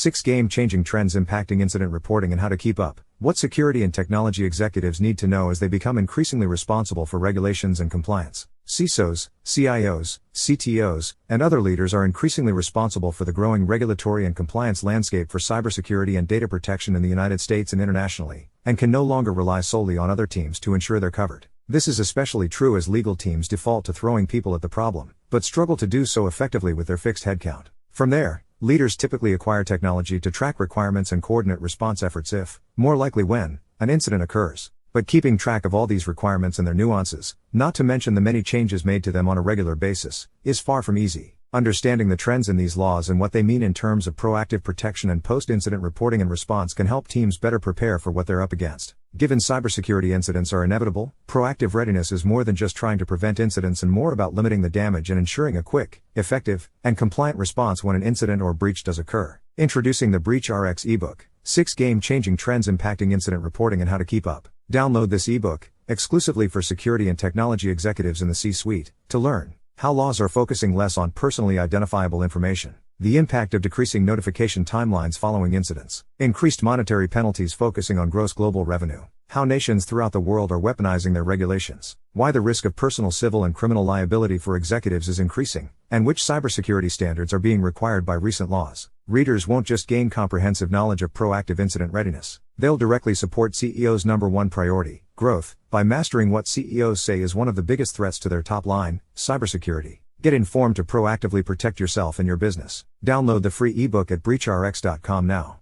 6 Game-changing trends impacting incident reporting and how to keep up. What security and technology executives need to know as they become increasingly responsible for regulations and compliance. CISOs, CIOs, CTOs, and other leaders are increasingly responsible for the growing regulatory and compliance landscape for cybersecurity and data protection in the United States and internationally, and can no longer rely solely on other teams to ensure they're covered. This is especially true as legal teams default to throwing people at the problem, but struggle to do so effectively with their fixed headcount. From there, leaders typically acquire technology to track requirements and coordinate response efforts if, more likely when, an incident occurs. But keeping track of all these requirements and their nuances, not to mention the many changes made to them on a regular basis, is far from easy. Understanding the trends in these laws and what they mean in terms of proactive protection and post-incident reporting and response can help teams better prepare for what they're up against. Given cybersecurity incidents are inevitable, proactive readiness is more than just trying to prevent incidents and more about limiting the damage and ensuring a quick, effective, and compliant response when an incident or breach does occur. Introducing the BreachRx ebook, 6 Game-changing trends impacting incident reporting and how to keep up. Download this ebook, exclusively for security and technology executives in the C-suite, to learn how laws are focusing less on personally identifiable information, the impact of decreasing notification timelines following incidents, increased monetary penalties focusing on gross global revenue, how nations throughout the world are weaponizing their regulations, why the risk of personal civil and criminal liability for executives is increasing, and which cybersecurity standards are being required by recent laws. Readers won't just gain comprehensive knowledge of proactive incident readiness, they'll directly support CEOs' #1 priority, growth, by mastering what CEOs say is one of the biggest threats to their top line, cybersecurity. Get informed to proactively protect yourself and your business. Download the free ebook at breachrx.com now.